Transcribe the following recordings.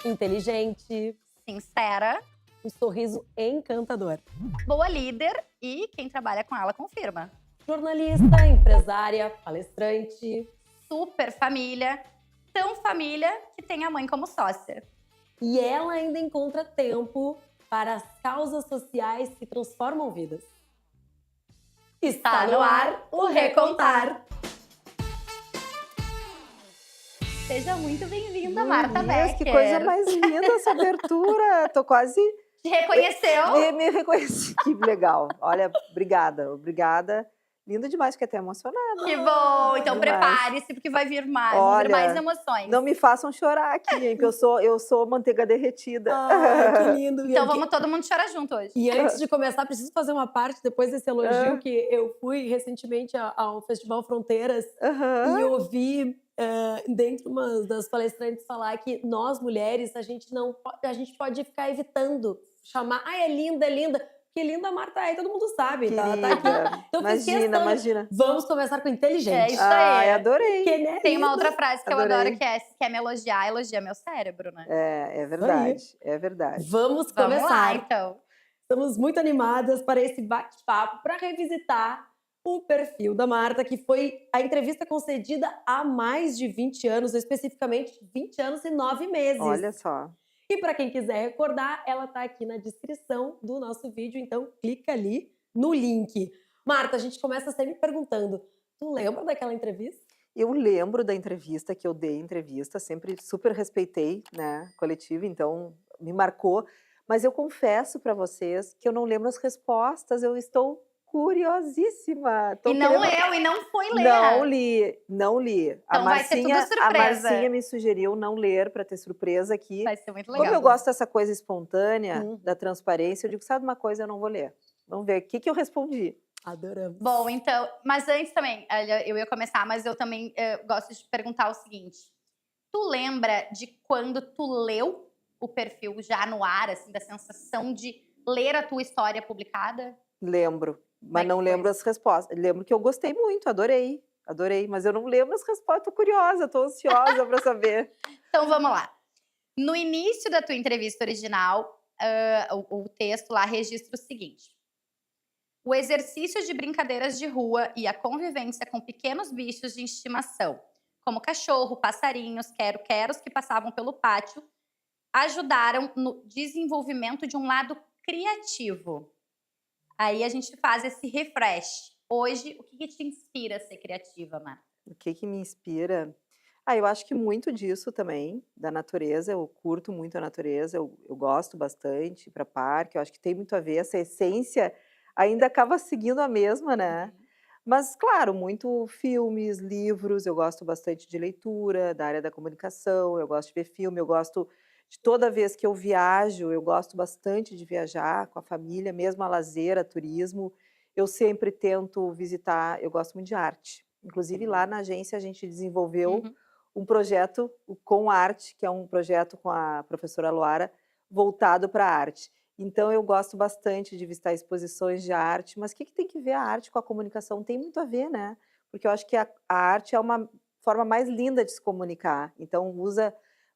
inteligente, sincera, um sorriso encantador. boa líder e quem trabalha com ela confirma. Jornalista, empresária, palestrante. Super família, tão família que tem a mãe como sócia. E ela ainda encontra tempo para as causas sociais que transformam vidas. Está no ar o Recontar. Seja muito bem-vinda, Marta Becker. Que coisa mais linda essa abertura. Tô quase... Te reconheceu? Me reconheci. Que legal. Olha, obrigada. Lindo demais, fiquei até emocionada. Que bom! Então Demais. prepare-se, porque vai vir mais, vão vir Olha, mais emoções. Não me façam chorar aqui, hein, que eu sou manteiga derretida. Ai, que lindo. Então vamos todo mundo chorar junto hoje. E antes de começar, preciso fazer uma parte, depois desse elogio, que eu fui recentemente ao Festival Fronteiras e ouvi dentro das palestrantes falar que nós, mulheres, a gente pode ficar evitando chamar, é linda, que linda a Marta é, todo mundo sabe, tá? Ela tá aqui. Então, Imagina. Vamos começar com inteligente. É isso aí. Adorei. Que, né, Tem uma linda. outra frase que eu adoro, que é: se quer me elogiar, elogia meu cérebro, né? É verdade, é verdade. Vamos Vamos começar. lá, então. Estamos muito animadas para esse bate-papo, para revisitar o perfil da Marta, que foi a entrevista concedida há mais de 20 anos, especificamente 20 anos e 9 meses. Olha só. E para quem quiser recordar, ela está aqui na descrição do nosso vídeo, então clica ali no link. Marta, a gente começa sempre perguntando, tu lembra daquela entrevista? Eu lembro da entrevista, que eu dei entrevista, sempre super respeitei, né, coletiva, então me marcou. Mas eu confesso para vocês que eu não lembro as respostas, eu estou curiosíssima. E não leu, e não foi ler. Não li. Então vai ser tudo surpresa. A Marcinha me sugeriu não ler para ter surpresa aqui. Vai ser muito legal. Como eu gosto dessa coisa espontânea, da transparência, eu digo, sabe uma coisa, eu não vou ler. Vamos ver o que eu respondi. Adoramos. Bom, então, mas antes também, eu ia começar, mas eu também gosto de perguntar o seguinte. Tu lembra de quando tu leu o perfil já no ar, assim, da sensação de ler a tua história publicada? Lembro, mas não lembro as respostas. Lembro que eu gostei muito, adorei, mas eu não lembro as respostas, tô curiosa, tô ansiosa para saber. Então vamos lá. No início da tua entrevista original, o texto lá registra o seguinte. O exercício de brincadeiras de rua e a convivência com pequenos bichos de estimação, como cachorro, passarinhos, quero-queros que passavam pelo pátio, ajudaram no desenvolvimento de um lado criativo. Aí a gente faz esse refresh. Hoje, o que te inspira a ser criativa, Marta? O que me inspira? Eu acho que muito disso também, da natureza. Eu curto muito a natureza, eu gosto bastante ir para parque. Eu acho que tem muito a ver, essa essência ainda acaba seguindo a mesma, né? Mas, claro, muito filmes, livros, eu gosto bastante de leitura, da área da comunicação, eu gosto de ver filme, eu gosto de toda vez que eu viajo, eu gosto bastante de viajar com a família, mesmo a lazer, a turismo, eu sempre tento visitar, eu gosto muito de arte. Inclusive, lá na agência, a gente desenvolveu um projeto com arte, que é um projeto com a professora Luara, voltado para a arte. Então, eu gosto bastante de visitar exposições de arte, mas o que tem que ver a arte com a comunicação? Tem muito a ver, né? Porque eu acho que a arte é uma forma mais linda de se comunicar. Então,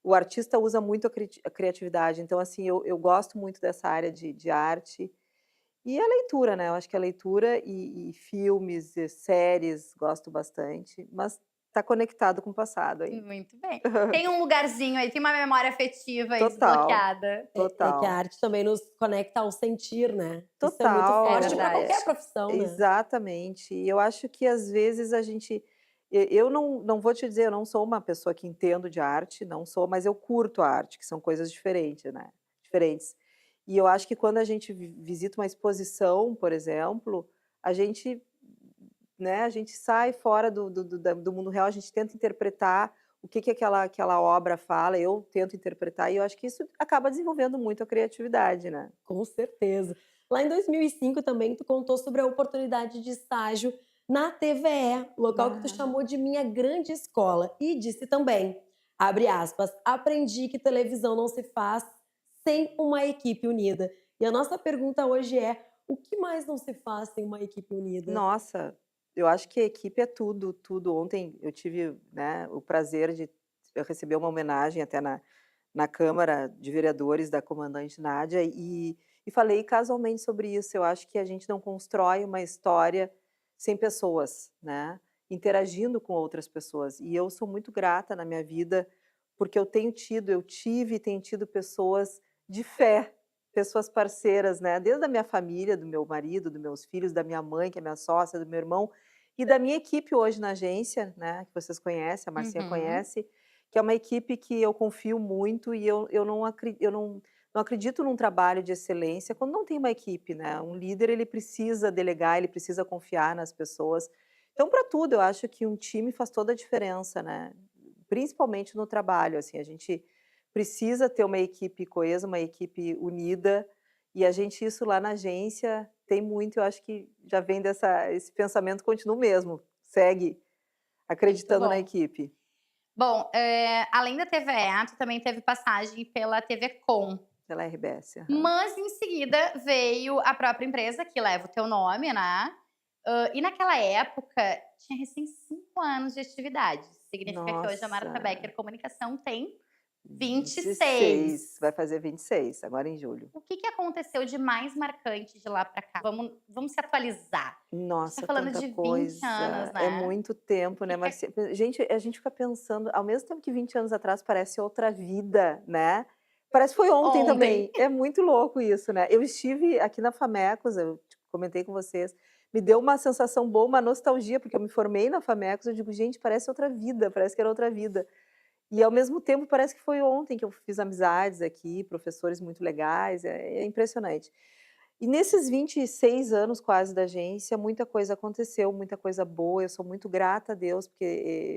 o artista usa muito a criatividade. Então, assim, eu gosto muito dessa área de arte. E a leitura, né? Eu acho que a leitura e filmes, e séries, gosto bastante. Mas está conectado com o passado aí. Muito bem. Tem um lugarzinho aí, tem uma memória afetiva aí Total, desbloqueada. total. É que a arte também nos conecta ao sentir, né? Total. Isso é muito forte É para verdade. qualquer profissão, né? Exatamente. E eu acho que às vezes a gente... Eu não vou te dizer, eu não sou uma pessoa que entendo de arte, não sou, mas eu curto a arte, que são coisas diferentes, né? Diferentes. E eu acho que quando a gente visita uma exposição, por exemplo, a gente sai fora do mundo real, a gente tenta interpretar o que aquela obra fala, eu tento interpretar, e eu acho que isso acaba desenvolvendo muito a criatividade, né? Com certeza. Lá em 2005 também tu contou sobre a oportunidade de estágio na TVE, local que tu chamou de minha grande escola, e disse também, abre aspas, aprendi que televisão não se faz sem uma equipe unida. E a nossa pergunta hoje é, o que mais não se faz sem uma equipe unida? Nossa, eu acho que a equipe é tudo, tudo. Ontem eu tive, né, o prazer de receber uma homenagem até na na Câmara de Vereadores da comandante Nádia e falei casualmente sobre isso. Eu acho que a gente não constrói uma história sem pessoas, né? Interagindo com outras pessoas. E eu sou muito grata na minha vida porque eu tive e tenho tido pessoas de fé, pessoas parceiras, né? Desde a minha família, do meu marido, dos meus filhos, da minha mãe, que é minha sócia, do meu irmão, e da minha equipe hoje na agência, né? Que vocês conhecem, a Marcinha Uhum. conhece, que é uma equipe que eu confio muito e eu não acredito num trabalho de excelência quando não tem uma equipe, né? Um líder, ele precisa delegar, ele precisa confiar nas pessoas. Então, para tudo, eu acho que um time faz toda a diferença, né? Principalmente no trabalho, assim, a gente precisa ter uma equipe coesa, uma equipe unida, e a gente isso lá na agência tem muito, eu acho que já vem esse pensamento continua o mesmo, segue Muito acreditando na bom. equipe. Bom, além da TVE, tu também teve passagem pela TV Com. Pela RBS, aham. Mas em seguida veio a própria empresa que leva o teu nome, né? E naquela época tinha recém 5 anos de atividade. Significa que hoje a Marta Nossa, Becker Comunicação tem 26. 26, vai fazer 26 agora em julho. O que aconteceu de mais marcante de lá pra cá? Vamos se atualizar. A gente tá Nossa, falando tanta de 20 anos, coisa, é né? muito tempo, O que né, que Marcia? Gente, a gente fica pensando, ao mesmo tempo que 20 anos atrás parece outra vida, né, parece que foi ontem ontem. também, é muito louco isso, né. Eu estive aqui na Famecos, eu comentei com vocês, me deu uma sensação boa, uma nostalgia, porque eu me formei na Famecos, eu digo: "Gente, parece outra vida, parece que era outra vida". E ao mesmo tempo parece que foi ontem que eu fiz amizades aqui, professores muito legais, é impressionante. E nesses 26 anos quase da agência, muita coisa aconteceu, muita coisa boa, eu sou muito grata a Deus, porque,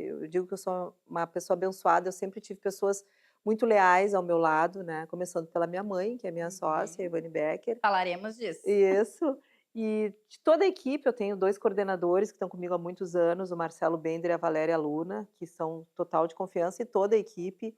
eu digo que eu sou uma pessoa abençoada, eu sempre tive pessoas muito leais ao meu lado, né, começando pela minha mãe, que é minha sócia, a Uhum. Ivane Becker. Falaremos disso. Isso. E de toda a equipe, eu tenho 2 coordenadores que estão comigo há muitos anos, o Marcelo Bender e a Valéria Luna, que são total de confiança, e toda a equipe.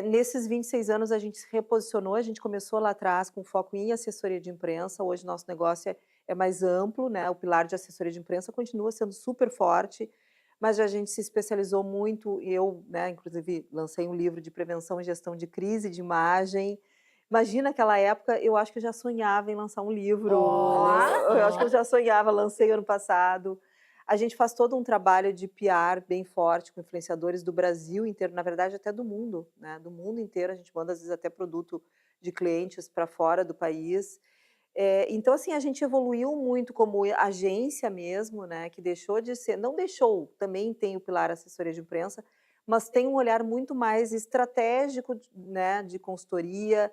Nesses 26 anos a gente se reposicionou, a gente começou lá atrás com foco em assessoria de imprensa, hoje nosso negócio é mais amplo, né, o pilar de assessoria de imprensa continua sendo super forte, mas a gente se especializou muito, eu, né, inclusive lancei um livro de prevenção e gestão de crise de imagem. Imagina aquela época, eu acho que eu já sonhava em lançar um livro, Ó! eu acho que eu já sonhava, lancei ano passado. A gente faz todo um trabalho de PR bem forte com influenciadores do Brasil inteiro, na verdade até do mundo, né, do mundo inteiro, a gente manda às vezes até produto de clientes para fora do país. Então assim, a gente evoluiu muito como agência mesmo, né, que deixou de ser não deixou, também tem o pilar assessoria de imprensa, mas tem um olhar muito mais estratégico, né, de consultoria,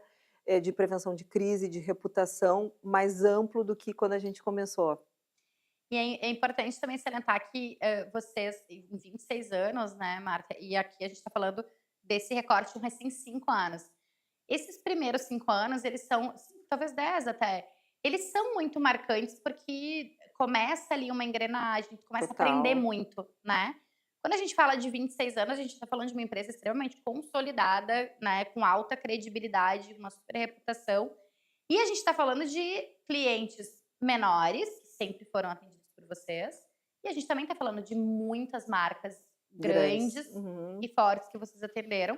de prevenção de crise, de reputação, mais amplo do que quando a gente começou. E é importante também salientar que, vocês em 26 anos, né, Marta, e aqui a gente está falando desse recorte de recém 5 anos. Esses primeiros 5 anos, eles são talvez 10 até, eles são muito marcantes, porque começa ali uma engrenagem, tu começa a aprender Total. muito, né. Quando a gente fala de 26 anos, a gente está falando de uma empresa extremamente consolidada, né, com alta credibilidade, uma super reputação, e a gente está falando de clientes menores, que sempre foram atendidos por vocês, e a gente também está falando de muitas marcas Grandes. grandes e Uhum. fortes que vocês atenderam.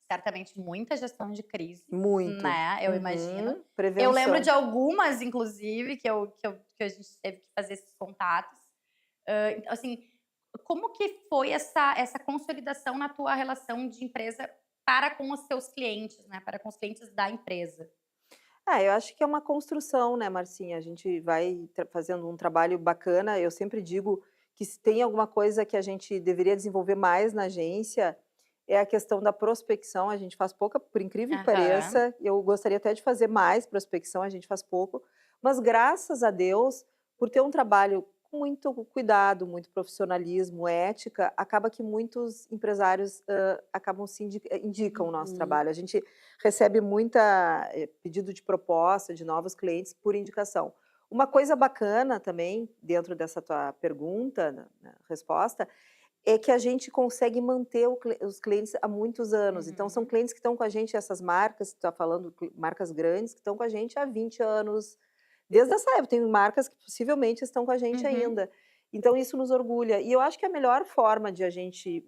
Certamente muita gestão de crise, Muito. né, eu imagino. Uhum. Eu lembro de Prevenção. algumas, inclusive, que a gente teve que fazer esses contatos. Então, assim, como que foi essa consolidação na tua relação de empresa para com os teus clientes, né, para com os clientes da empresa? Ah, eu acho que é uma construção, né, Marcinha, a gente vai fazendo um trabalho bacana, eu sempre digo que se tem alguma coisa que a gente deveria desenvolver mais na agência, é a questão da prospecção, a gente faz pouca, por incrível que Aham. pareça, eu gostaria até de fazer mais prospecção, a gente faz pouco, mas graças a Deus, por ter um trabalho com muito cuidado, muito profissionalismo, ética, acaba que muitos empresários, acabam se indicam o nosso Uhum. trabalho. A gente recebe muita pedido de proposta de novos clientes por indicação. Uma coisa bacana também, dentro dessa tua pergunta, resposta, é que a gente consegue manter os clientes há muitos anos. Então, são Uhum. clientes que estão com a gente, essas marcas, tu está falando, marcas grandes, que estão com a gente há 20 anos. Desde essa época, tem marcas que possivelmente estão com a gente Uhum. ainda. Então isso nos orgulha. E eu acho que a melhor forma de a gente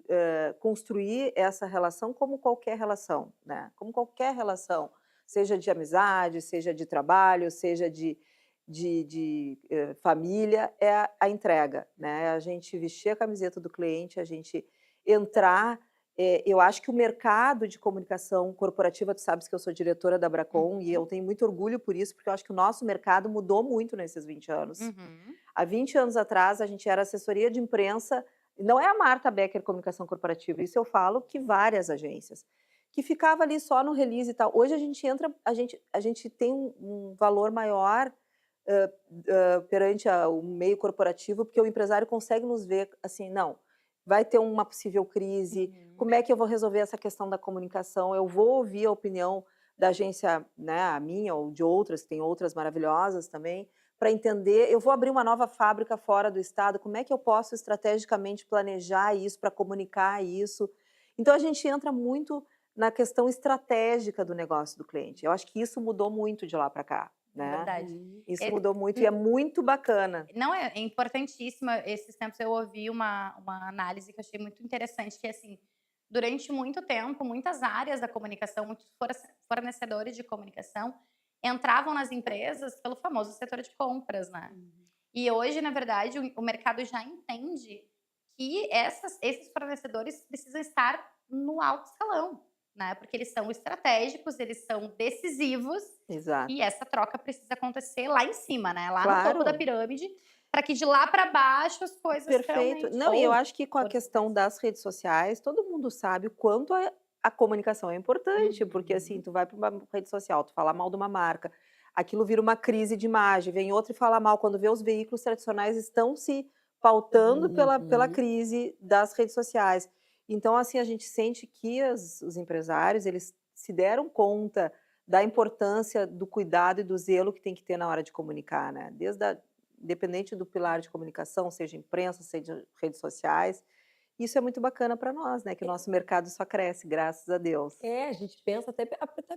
construir essa relação, como qualquer relação, né? Como qualquer relação, seja de amizade, seja de trabalho, seja de família, é a entrega, né? A gente vestir a camiseta do cliente, a gente entrar. Eu acho que o mercado de comunicação corporativa, tu sabes que eu sou diretora da Bracon e eu Uhum. tenho muito orgulho por isso, porque eu acho que o nosso mercado mudou muito nesses 20 anos. Uhum. Há 20 anos atrás, a gente era assessoria de imprensa, não é a Marta Becker Comunicação Corporativa, isso eu falo que várias agências, que ficava ali só no release e tal. Hoje a gente entra, a gente tem um valor maior perante o meio corporativo, porque o empresário consegue nos ver assim, não, vai ter uma possível crise, como é que eu vou resolver essa questão da comunicação, eu vou ouvir a opinião da agência, né, a minha ou de outras, tem outras maravilhosas também, para entender, eu vou abrir uma nova fábrica fora do estado, como é que eu posso estrategicamente planejar isso, para comunicar isso. Então a gente entra muito na questão estratégica do negócio do cliente. Eu acho que isso mudou muito de lá para cá, É né? verdade. Isso É, mudou muito e é muito bacana. não, é importantíssima. Esses tempos eu ouvi uma análise que eu achei muito interessante, que assim, durante muito tempo, muitas áreas da comunicação, muitos fornecedores de comunicação entravam nas empresas pelo famoso setor de compras, né? E hoje, na verdade, o mercado já entende que esses fornecedores precisam estar no alto escalão, né? Porque eles são estratégicos, eles são decisivos e Exato. essa troca precisa acontecer lá em cima, né? Lá no topo da Claro, pirâmide, para que de lá para baixo as coisas perfeito. realmente. Não, e eu Ou acho que com a questão das redes sociais, todo mundo sabe o quanto a comunicação é importante, porque assim, tu vai para uma rede social, tu fala mal de uma marca, aquilo vira uma crise de imagem, vem outro e fala mal, quando vê os veículos tradicionais estão se pautando pela Uhum. crise das redes sociais. Então, assim, a gente sente que os empresários, eles se deram conta da importância do cuidado e do zelo que tem que ter na hora de comunicar, né? Independente do pilar de comunicação, seja imprensa, seja redes sociais, isso é muito bacana para nós, né, que o nosso mercado só cresce, graças a Deus. A gente pensa até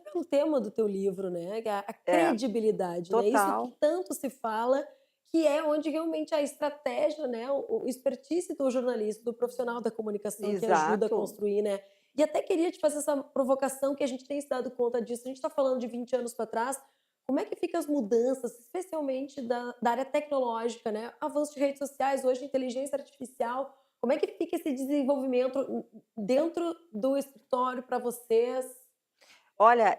pelo tema do teu livro, né, que é a É, credibilidade, né, isso que total, tanto se fala, que é onde realmente a estratégia, né, o expertise do jornalista, do profissional da comunicação que ajuda a exato. construir, né. E até queria te fazer essa provocação, que a gente tem se dado conta disso, a gente está falando de 20 anos para trás, como é que fica as mudanças, especialmente da área tecnológica, né, avanço de redes sociais, hoje inteligência artificial, como é que fica esse desenvolvimento dentro do escritório para vocês? Olha,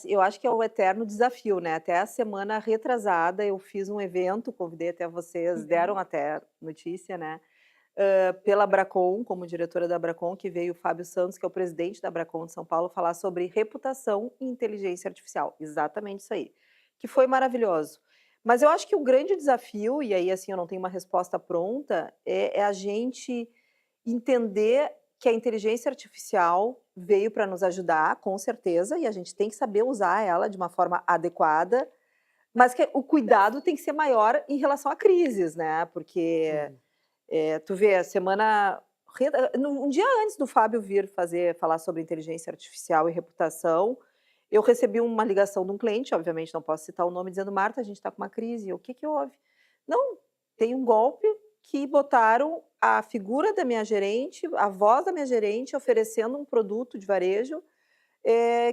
eu acho que é o eterno desafio, né, até a semana retrasada eu fiz um evento, convidei até vocês, deram Uhum. até notícia, né, pela Bracon, como diretora da Bracon, que veio o Fábio Santos, que é o presidente da Bracon de São Paulo, falar sobre reputação e inteligência artificial. Exatamente isso aí, que foi maravilhoso. Mas eu acho que o grande desafio, e aí assim eu não tenho uma resposta pronta, é a gente entender que a inteligência artificial veio para nos ajudar, com certeza, e a gente tem que saber usar ela de uma forma adequada, mas que o cuidado tem que ser maior em relação a crises, né? Porque Sim. tu vê, a semana um dia antes do Fábio vir falar sobre inteligência artificial e reputação, eu recebi uma ligação de um cliente, obviamente não posso citar o nome, dizendo: "Marta, a gente está com uma crise". O "Que que houve?". "Não, tem um golpe que botaram a figura da minha gerente, a voz da minha gerente oferecendo um produto de varejo,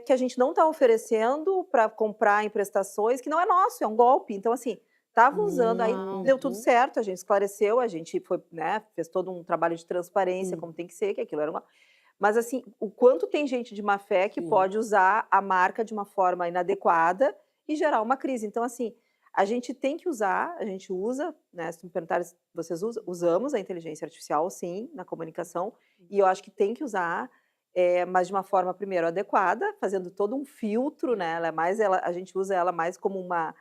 que a gente não está oferecendo para comprar em prestações, que não é nosso, é um golpe". Então, assim, estavam usando, aí Uau! deu tudo Uhum. certo, a gente esclareceu, a gente foi, né, fez todo um trabalho de transparência, como Uhum. tem que ser, que aquilo era uma, mas assim, o quanto tem gente de má fé que Sim. pode usar a marca de uma forma inadequada e gerar uma crise. Então, assim, a gente tem que usar, a gente usa, né, se me perguntarem se vocês usam, usamos a inteligência artificial, sim, na comunicação, e eu acho que tem que usar, mas de uma forma, primeiro, adequada, fazendo todo um filtro, né, a gente usa ela mais como uma...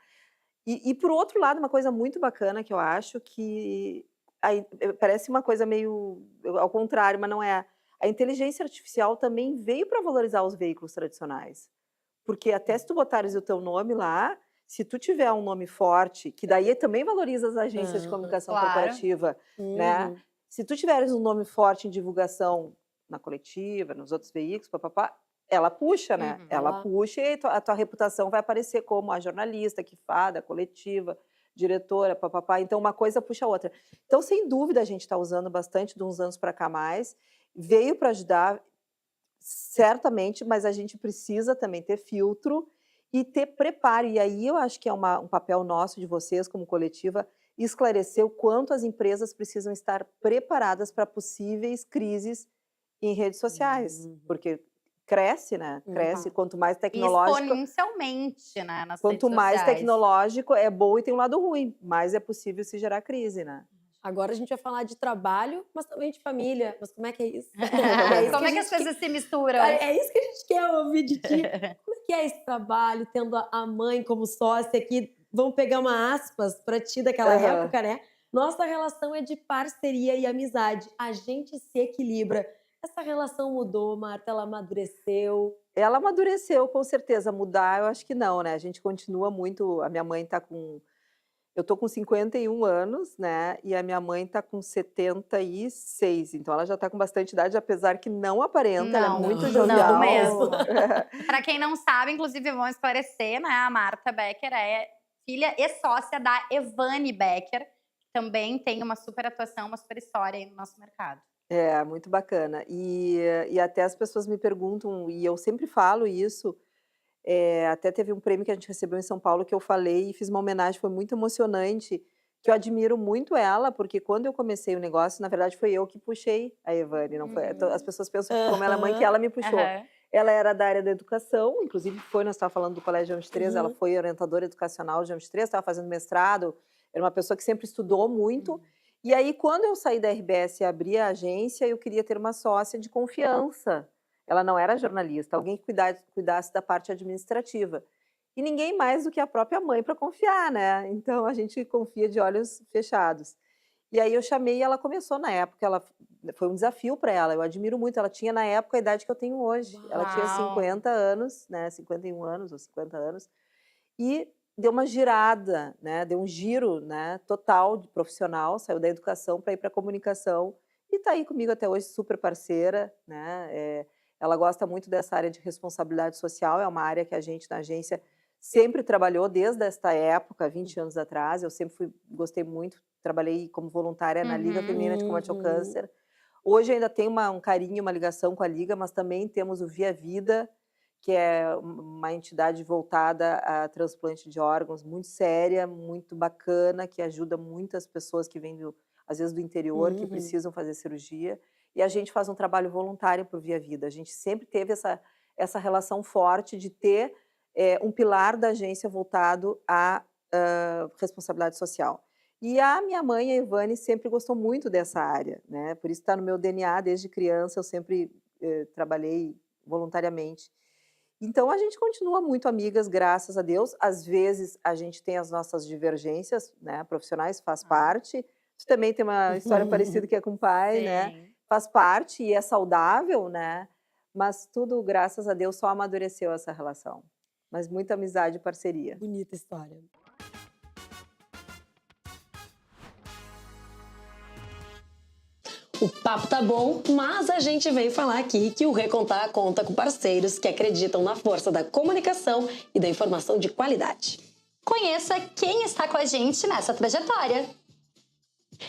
E por outro lado, uma coisa muito bacana que eu acho que parece uma coisa meio ao contrário, mas não é. A inteligência artificial também veio para valorizar os veículos tradicionais. Porque até se tu botares o teu nome lá, se tu tiver um nome forte, que daí também valoriza as agências de Aham. comunicação Claro. corporativa, né? Uhum. Se tu tiveres um nome forte em divulgação na coletiva, nos outros veículos, papapá, ela puxa, né? Uhum. Ela Ela puxa e a tua reputação vai aparecer como a jornalista que fala da coletiva. diretora, papapá. Então, uma coisa puxa a outra. Então, sem dúvida, a gente está usando bastante de uns anos para cá mais. Veio para ajudar, certamente, mas a gente precisa também ter filtro e ter preparo. E aí eu acho que é um papel nosso, de vocês, como coletiva, esclarecer o quanto as empresas precisam estar preparadas para possíveis crises em redes sociais. Porque cresce, né? Cresce. Quanto mais tecnológico... Exponencialmente, né? Nas Quanto redes mais sociais. tecnológico é bom e tem um lado ruim, mais é possível se gerar crise, né? Agora a gente vai falar de trabalho, mas também de família. Mas como é que é isso? Como é que as coisas se misturam? É isso que a gente quer ouvir de ti. Como é que é esse trabalho, tendo a mãe como sócia aqui? Vamos pegar uma aspas para ti daquela época, né? Nossa relação é de parceria e amizade. A gente se equilibra. Essa relação mudou, Marta? Ela amadureceu? Ela amadureceu, com certeza. Mudar, eu acho que não, né? A gente continua muito... A minha mãe tá com... Eu tô com 51 anos, né? E a minha mãe tá com 76. Então, ela já tá com bastante idade, apesar que não aparenta. Ela é muito jovial. Não mesmo. Para quem não sabe, inclusive, vamos esclarecer, né? A Marta Becker é filha e sócia da Evane Becker, que também tem uma super atuação, uma super história aí no nosso mercado. É, muito bacana. E até as pessoas me perguntam, e eu sempre falo isso, até teve um prêmio que a gente recebeu em São Paulo que eu falei e fiz uma homenagem, foi muito emocionante, que eu admiro muito ela, porque quando eu comecei o negócio, na verdade foi eu que puxei a Evane, não foi? As pessoas pensam que como ela é mãe, que ela me puxou. Ela era da área da educação, inclusive nós estávamos falando do Colégio Geômetro 13, ela foi orientadora educacional de Geômetro 13, estava fazendo mestrado, era uma pessoa que sempre estudou muito. E aí, quando eu saí da RBS e abri a agência, eu queria ter uma sócia de confiança. Ela não era jornalista, alguém que cuidasse da parte administrativa. E ninguém mais do que a própria mãe para confiar, né? Então, a gente confia de olhos fechados. E aí eu chamei e ela começou na época, foi um desafio para ela, eu admiro muito. Ela tinha, na época, a idade que eu tenho hoje. Uau. Ela tinha 50 anos, né? 51 anos ou 50 anos. E deu uma girada, né? Deu um giro, né? Total de profissional, saiu da educação para ir para a comunicação e está aí comigo até hoje, super parceira, né? Ela gosta muito dessa área de responsabilidade social, é uma área que a gente na agência sempre trabalhou desde esta época, 20 anos atrás. Eu sempre gostei muito, trabalhei como voluntária na Liga Feminina de Combate ao Câncer. Hoje ainda tem um carinho, uma ligação com a Liga, mas também temos o Via Vida, que é uma entidade voltada a transplante de órgãos, muito séria, muito bacana, que ajuda muitas pessoas que vêm, às vezes, do interior, que precisam fazer cirurgia. E a gente faz um trabalho voluntário para o Via Vida. A gente sempre teve essa relação forte de ter um pilar da agência voltado à responsabilidade social. E a minha mãe, a Evane, sempre gostou muito dessa área, né? Por isso está no meu DNA, desde criança eu sempre trabalhei voluntariamente. Então, a gente continua muito amigas, graças a Deus. Às vezes, a gente tem as nossas divergências, né, profissionais, faz parte. Tu também tem uma história parecida que é com o pai, né? Faz parte e é saudável, né? Mas tudo, graças a Deus, só amadureceu essa relação. Mas muita amizade e parceria. Bonita história. O papo tá bom, mas a gente veio falar aqui que o Recontar conta com parceiros que acreditam na força da comunicação e da informação de qualidade. Conheça quem está com a gente nessa trajetória.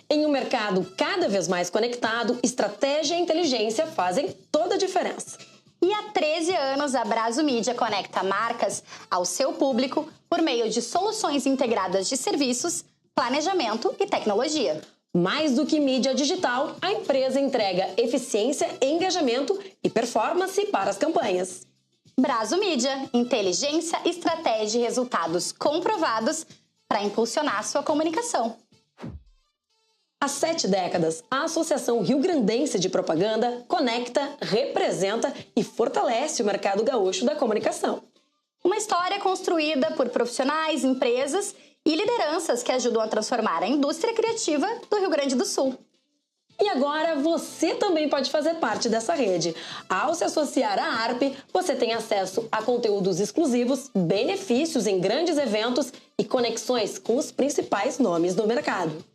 Em um mercado cada vez mais conectado, estratégia e inteligência fazem toda a diferença. E há 13 anos, a Brazo Mídia conecta marcas ao seu público por meio de soluções integradas de serviços, planejamento e tecnologia. Mais do que mídia digital, a empresa entrega eficiência, engajamento e performance para as campanhas. Brazo Mídia, inteligência, estratégia e resultados comprovados para impulsionar sua comunicação. Há 7 décadas, a Associação Rio-Grandense de Propaganda conecta, representa e fortalece o mercado gaúcho da comunicação. Uma história construída por profissionais, empresas e lideranças que ajudam a transformar a indústria criativa do Rio Grande do Sul. E agora você também pode fazer parte dessa rede. Ao se associar à ARP, você tem acesso a conteúdos exclusivos, benefícios em grandes eventos e conexões com os principais nomes do mercado.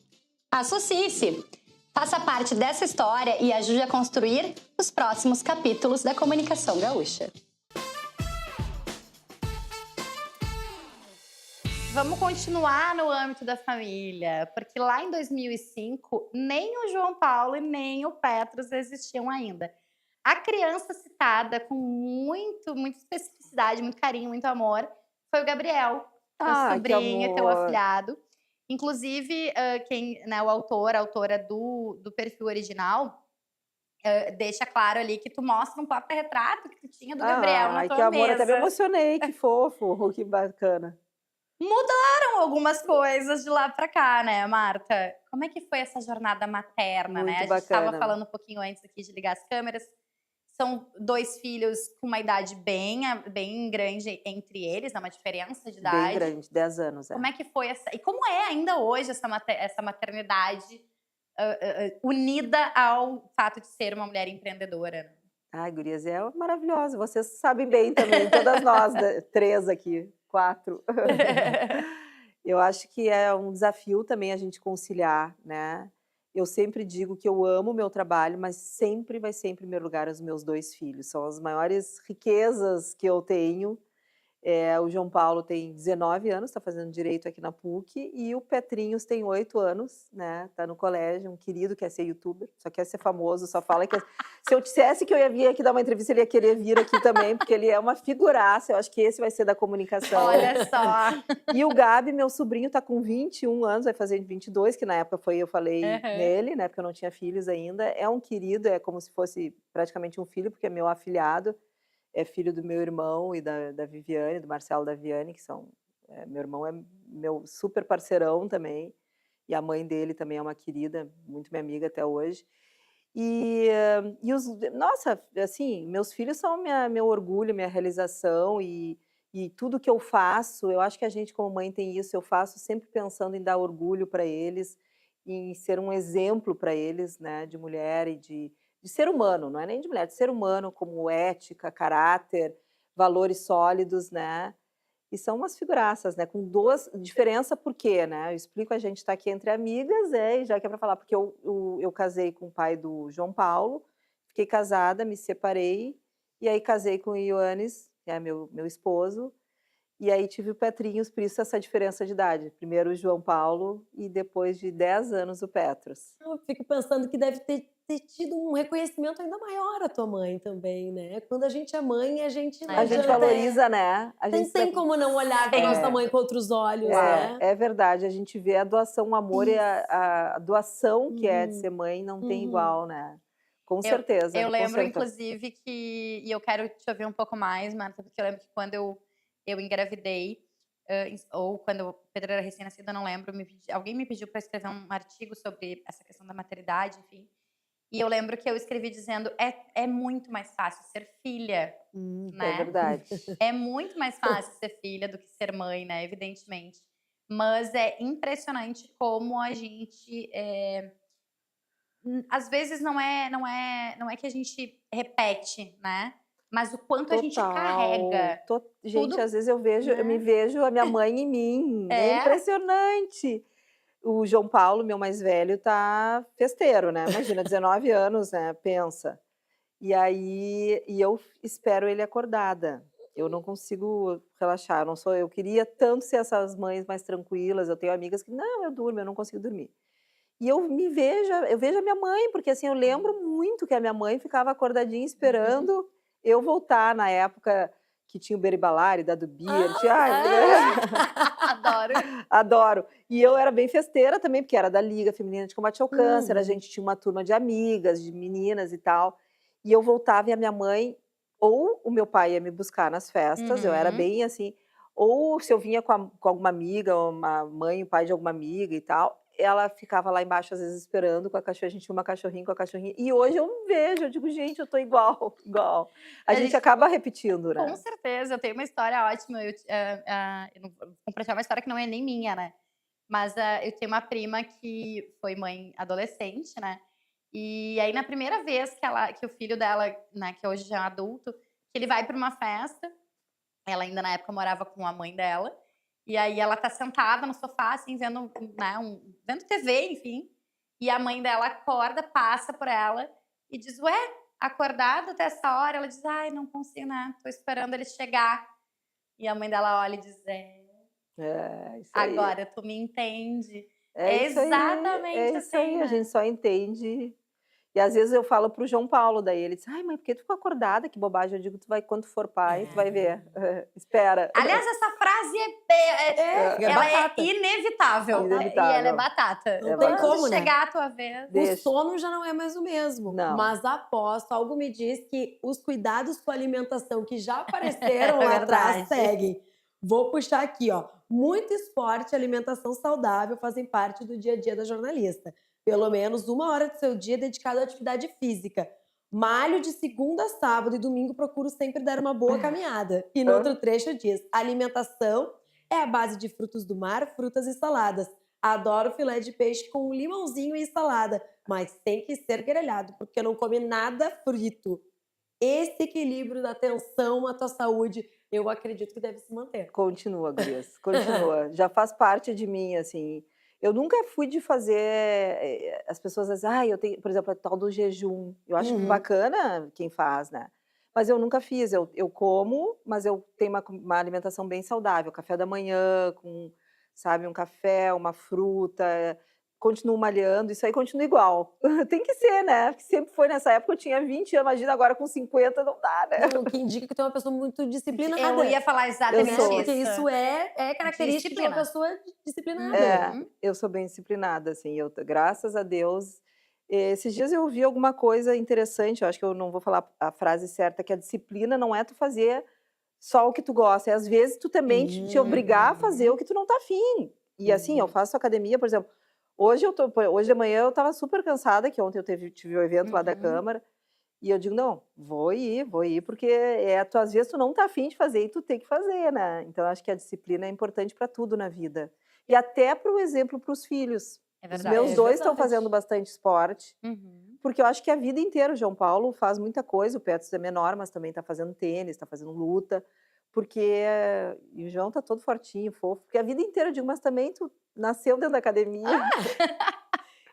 Associe-se! Faça parte dessa história e ajude a construir os próximos capítulos da comunicação gaúcha. Vamos continuar no âmbito da família, porque lá em 2005, nem o João Paulo e nem o Petros existiam ainda. A criança citada com muita especificidade, muito carinho, muito amor, foi o Gabriel, teu Ah, que sobrinho e teu amor. afilhado. Inclusive, né, o autor, a autora do perfil original, deixa claro ali que tu mostra um porta-retrato que tu tinha do Gabriel na Ai, que tua amor, até me mesa. emocionei, que fofo, que bacana. Mudaram algumas coisas de lá pra cá, né, Marta? Como é que foi essa jornada materna, né? Muito A gente estava bacana. falando um pouquinho antes aqui de ligar as câmeras. São 2 filhos com uma idade bem grande entre eles, né, uma diferença de Bem idade. grande, 10 anos, Como é que foi e como é ainda hoje essa maternidade, unida ao fato de ser uma mulher empreendedora, né? Ai, gurias, é maravilhosa. Vocês sabem bem também, todas nós, 3 aqui, 4. Eu acho que é um desafio também a gente conciliar, né. Eu sempre digo que eu amo o meu trabalho, mas sempre vai ser em primeiro lugar os meus 2 filhos, são as maiores riquezas que eu tenho. O João Paulo tem 19 anos, está fazendo direito aqui na PUC, e o Petrinhos tem 8 anos, né, tá no colégio, um querido, quer ser youtuber, só quer ser famoso, só fala que se eu dissesse que eu ia vir aqui dar uma entrevista, ele ia querer vir aqui também, porque ele é uma figuraça, eu acho que esse vai ser da comunicação. Olha só. E o Gabi, meu sobrinho, tá com 21 anos, vai fazer 22, que na época eu falei Aham. nele, né, porque eu não tinha filhos ainda. É um querido, é como se fosse praticamente um filho, porque é meu afilhado, é filho do meu irmão e da Viviane, do Marcelo da Viviane, que são, meu irmão é meu super parceirão também, e a mãe dele também é uma querida, muito minha amiga até hoje. Nossa, assim, meus filhos são meu orgulho, minha realização, e tudo que eu faço, eu acho que a gente como mãe tem isso, eu faço sempre pensando em dar orgulho para eles, em ser um exemplo para eles, né, de mulher e de ser humano, não é nem de mulher, de ser humano, como ética, caráter, valores sólidos, né? E são umas figuraças, né? Com duas diferença, por quê, né? Eu explico, a gente está aqui entre amigas, e já que é para falar, porque eu casei com o pai do João Paulo, fiquei casada, me separei, e aí casei com o Ioannis, que é meu esposo, e aí tive o Petrinhos, por isso essa diferença de idade. Primeiro o João Paulo e depois de 10 anos o Petros. Eu fico pensando que deve ter tido um reconhecimento ainda maior a tua mãe também, né? Quando a gente é mãe, a gente não A A gente verdade. adianta. valoriza, né? A gente Não tem como não olhar para nossa Sim. mãe com outros olhos, né? É verdade, a gente vê a doação, o amor e Isso. a doação que é de Uhum, ser mãe não tem uhum. igual, né. Com Eu, certeza, eu com lembro, certeza. inclusive, e eu quero te ouvir um pouco mais, Marta, porque eu lembro que quando eu engravidei, ou quando o Pedro era recém-nascido, eu não lembro, alguém me pediu para escrever um artigo sobre essa questão da maternidade, enfim. E eu lembro que eu escrevi dizendo, é muito mais fácil ser filha, É né? verdade. É muito mais fácil ser filha do que ser mãe, né? Evidentemente. Mas é impressionante como a gente às vezes não é que a gente repete, né, mas o quanto a gente Total. carrega Gente, tudo, às vezes eu me né. vejo a minha mãe em mim, é É, impressionante. O João Paulo, meu mais velho, tá festeiro, né, imagina 19 anos, né, pensa. E eu espero ele acordada. Eu não consigo relaxar, eu queria tanto ser essas mães mais tranquilas, eu tenho amigas que: "Não, eu durmo, eu não consigo dormir". E eu vejo a minha mãe, porque, assim, eu lembro muito que a minha mãe ficava acordadinha esperando eu voltar, na época que tinha o Beribalari, da Dubir, tinha adoro. adoro. E eu era bem festeira também, porque era da Liga Feminina de Combate ao Câncer, a Uhum. gente tinha uma turma de amigas, de meninas e tal, e eu voltava e a minha mãe ou o meu pai ia me buscar nas festas, eu era Uhum. bem assim, ou se eu vinha com alguma amiga, uma mãe, o pai de alguma amiga e tal, ela ficava lá embaixo às vezes esperando com a cachorra, a gente tinha uma cachorrinha com a cachorrinha, e hoje eu vejo, eu digo: "Gente, eu tô igual, igual". A A gente gente acaba repetindo, Com né. certeza, eu tenho uma história ótima, eu não vou compartilhar uma história que não é nem minha, né, mas, eu tenho uma prima que foi mãe adolescente, né, e aí na primeira vez que o filho dela, né, que hoje já é um adulto, que ele vai para uma festa. Ela ainda na época morava com a mãe dela, e aí ela tá sentada no sofá, assim, vendo, né, vendo TV, enfim, e a mãe dela acorda, passa por ela e diz: "Ué, acordada até essa hora?" Ela diz: "Ai, não consigo, né, tô esperando ele chegar". E a mãe dela olha e diz: "É". Isso aí. Agora tu me entende. É É isso aí, exatamente é isso aí, assim, a né? gente só entende. E às vezes eu falo para o João Paulo, daí ele diz: "Ai, mãe, por que tu ficou acordada? Que bobagem". Eu digo: "Tu vai, quando tu for pai, tu vai ver. Espera". Aliás, essa frase É ela é batata. inevitável. E ela é Inevitável. batata. Não É tem Quando como, batata. né? chegar a tua vez. O Deixa. sono já não é mais o mesmo, Não. mas aposto, algo me diz que os cuidados com a alimentação que já apareceram É lá atrás verdade. seguem. Vou puxar aqui, ó. Muito esporte e alimentação saudável fazem parte do dia a dia da jornalista. Pelo menos 1 hora do seu dia dedicado à atividade física. Malho de segunda a sábado e domingo procuro sempre dar uma boa caminhada. E no outro trecho diz: alimentação é a base de frutos do mar, frutas e saladas. Adoro filé de peixe com um limãozinho e salada, mas tem que ser grelhado, porque eu não come nada frito. Esse equilíbrio da atenção à tua saúde, eu acredito que deve se manter. Continua, gurias, continua. Já faz parte de mim, assim. Eu nunca fui de fazer, as pessoas dizem: "Ai, eu tenho", por exemplo, a tal do jejum. Eu acho Uhum. bacana quem faz, né. Mas eu nunca fiz, eu como, mas eu tenho uma alimentação bem saudável, café da manhã com, sabe, um café, uma fruta, continuo malhando, isso aí continua igual. Tem que ser, né, porque sempre foi nessa época, eu tinha 20 anos, imagina agora com 50 não dá, né. Não, o que indica que tu é uma pessoa muito Eu ia disciplinada, falar Eu exatamente né? sou. Porque isso. isso é característica de uma Disciplina. pessoa disciplinada. É, Uhum. eu sou bem disciplinada, assim, graças a Deus, esses dias eu ouvi alguma coisa interessante, eu acho que eu não vou falar a frase certa, que a disciplina não é tu fazer só o que tu gosta, é às vezes tu também te obrigar a fazer o Uhum. que tu não tá afim. E assim, eu Uhum. faço academia, por exemplo, hoje de manhã eu estava super cansada, que ontem eu tive o evento lá da Uhum. câmara, e eu digo: "Não, vou ir, porque às vezes tu não tá afim de fazer e tu tem que fazer, né". Então eu acho que a disciplina é importante para tudo na vida. E até para o exemplo para os filhos. É Os verdade. meus É 2 estão verdade. fazendo bastante esporte, Uhum. porque eu acho que a vida inteira o João Paulo faz muita coisa, o Petros é menor, mas também está fazendo tênis, está fazendo luta, porque e o João tá todo fortinho, fofo, porque a vida inteira eu digo: "Mas também tu nasceu dentro da academia".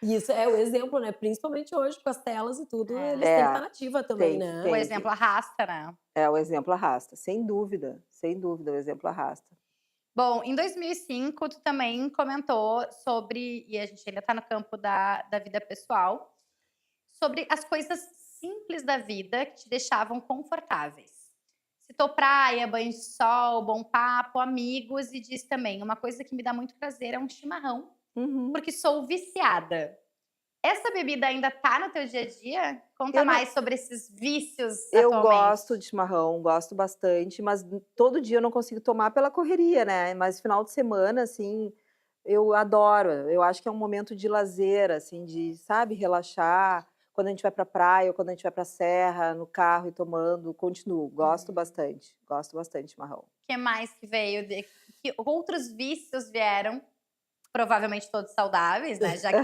E isso é o exemplo, né? Principalmente hoje com as telas e tudo, É. eles têm que estar É, na ativa também, tem, né? O tem que. exemplo arrasta, né? É, o exemplo arrasta, sem dúvida, o exemplo arrasta. Bom, em 2005 tu também comentou sobre, e a gente ainda tá no campo da vida pessoal, sobre as coisas simples da vida que te deixavam confortáveis. Citou praia, banho de sol, bom papo, amigos e diz também: "Uma coisa que me dá muito prazer é um chimarrão, Uhum. porque sou viciada". Essa bebida ainda tá no teu dia a dia? Conta Eu não mais sobre esses vícios Eu atualmente. gosto de chimarrão, gosto bastante, mas todo dia eu não consigo tomar pela correria, né, mas final de semana, assim, eu adoro. Eu acho que é um momento de lazer, assim, de, sabe, relaxar. Quando a gente vai pra praia ou quando a gente vai pra serra, no carro e tomando, continuo. Uhum. Gosto bastante de chimarrão. Que mais que veio que outros vícios vieram? Provavelmente todos saudáveis, né, já que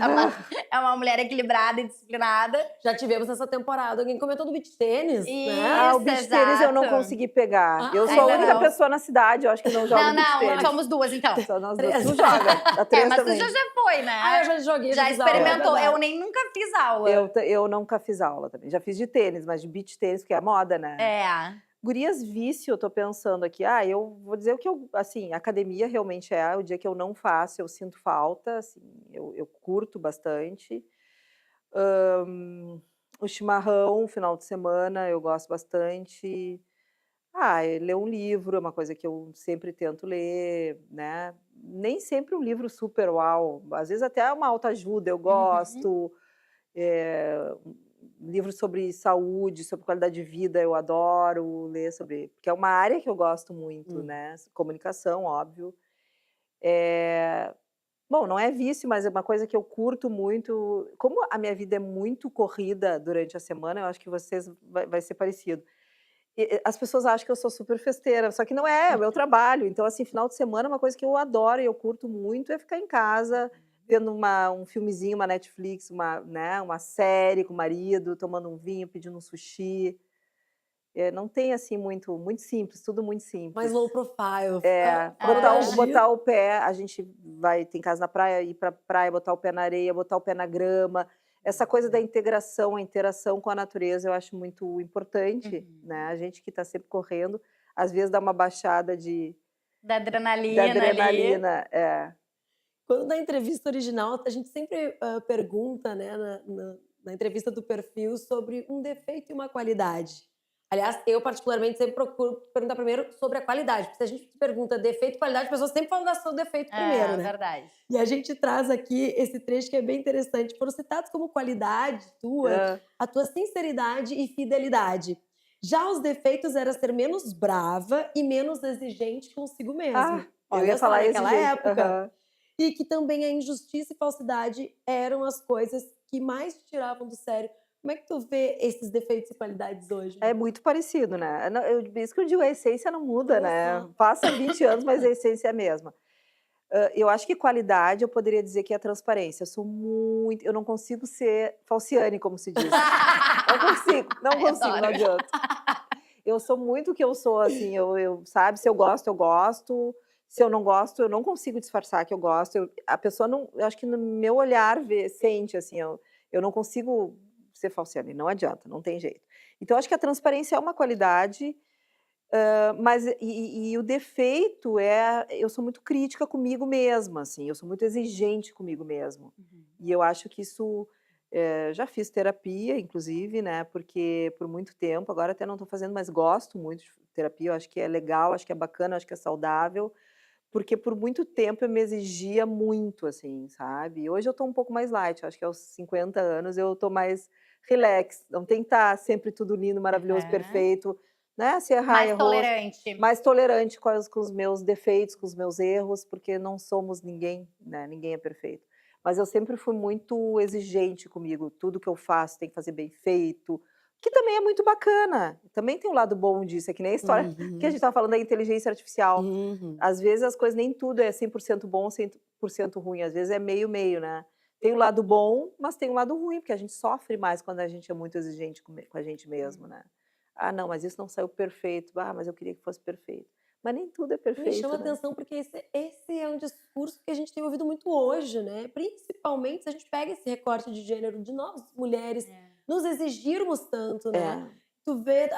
é uma mulher equilibrada e disciplinada. Já tivemos nessa temporada alguém comentou do beach tênis, né? Ah, o Isso, beach tênis eu não exato. consegui pegar. Eu sou a Ainda única não. pessoa na cidade, eu acho que não joga Não, beach não, tênis. somos 2 então. Só nós 2. 3. Tu joga? A 3 Mas tu também. já foi, Ah, eu né? já joguei, já Já fiz aula, é experimentou. Eu verdade. nem nunca fiz aula. Eu nunca fiz aula também. Já fiz de tênis, mas de beach tênis, porque é moda, né. É. Gurias, vício, eu tô pensando aqui, eu vou dizer o que eu, assim, academia realmente o dia que eu não faço, eu sinto falta, assim, eu curto bastante. O chimarrão, final de semana, eu gosto bastante. Ler um livro é uma coisa que eu sempre tento ler, né. Nem sempre um livro super uau, às vezes até uma autoajuda eu Uhum. gosto, livro sobre saúde, sobre qualidade de vida, eu adoro ler sobre, porque é uma área que eu gosto muito, Hum. né, comunicação, óbvio. Eh, Bom, não é vício, mas é uma coisa que eu curto muito. Como a minha vida é muito corrida durante a semana, eu acho que vocês vai ser parecido. As pessoas acham que eu sou super festeira, só que não é, é o meu trabalho. Então, assim, final de semana, uma coisa que eu adoro e eu curto muito é ficar em casa, vendo um filmezinho, uma Netflix, né, uma série com o marido, tomando um vinho, pedindo um sushi. Não tem, assim, muito simples, tudo muito Mais simples. low profile, É, fora da botar agenda. o pé, a gente tem casa na praia, ir pra praia, botar o pé na areia, botar o pé na grama. Essa coisa da integração, a interação com a natureza eu acho muito importante, né, Uhum. a gente que está sempre correndo, às vezes dá uma baixada Da da adrenalina ali. adrenalina. Quando na entrevista original, a gente sempre pergunta, né, na entrevista do perfil, sobre um defeito e uma qualidade. Aliás, eu particularmente sempre procuro perguntar primeiro sobre a qualidade, porque se a gente pergunta defeito e qualidade, as pessoas sempre falam do seu defeito primeiro, É, né? verdade. E a gente traz aqui esse trecho que é bem interessante. Foram citados como qualidade tua, Ah, a tua sinceridade e fidelidade. Já os defeitos era ser menos brava e menos exigente consigo mesmo. eu ia Olha só, falar naquela exigente. época. Aham. E que também a injustiça e falsidade eram as coisas que mais te tiravam do sério. Como é que tu vê esses defeitos e qualidades hoje? É muito parecido, né? Isso que eu digo, a essência não muda, Olha né? só. Passa 20 anos, mas a essência é a mesma. Eu acho que qualidade, eu poderia dizer que é a transparência. Eu não consigo ser falciane, como se diz. Não consigo, não Ai, consigo, não adoro. adianta. Eu sou muito o que eu sou, assim, sabe, se eu gosto, eu gosto. Se eu não gosto, eu não consigo disfarçar que eu gosto. A pessoa não, eu acho que no meu olhar sente, assim, eu não consigo ser falciane, não adianta, não tem jeito. Então, acho que a transparência é uma qualidade, mas o defeito eu sou muito crítica comigo mesma, assim, eu sou muito exigente comigo mesmo. E eu acho que isso, já fiz terapia, inclusive, né, porque por muito tempo, agora até não estou fazendo, mas gosto muito de terapia, eu acho que é legal, acho que é bacana, acho que é saudável, porque por muito tempo eu me exigia muito, assim, sabe. Hoje eu estou um pouco mais light, eu acho que aos 50 anos eu estou mais relax, não tem que estar sempre tudo lindo, maravilhoso, Aham. perfeito, né, se errar, Mais errou. tolerante. Mais tolerante com os meus defeitos, com os meus erros, porque não somos ninguém, né, ninguém é perfeito. Mas eu sempre fui muito exigente comigo, tudo que eu faço tem que fazer bem feito, que também é muito bacana, também tem um lado bom disso, é que nem a história que a gente Uhum, estava falando da inteligência artificial. uhum. Às vezes as coisas nem tudo é 100% bom, 100% ruim, às vezes é meio meio, né. Tem o lado bom, mas tem o lado ruim, porque a gente sofre mais quando a gente é muito exigente com a gente mesmo, né. "Ah, não, mas isso não saiu perfeito. Ah, mas eu queria que fosse perfeito". Mas nem tudo é Me chama perfeito, né. atenção porque esse é um discurso que a gente tem ouvido muito hoje, né? Principalmente se a gente pega esse recorte de gênero de nós, mulheres, É. nos exigirmos tanto, né? É, Tu vê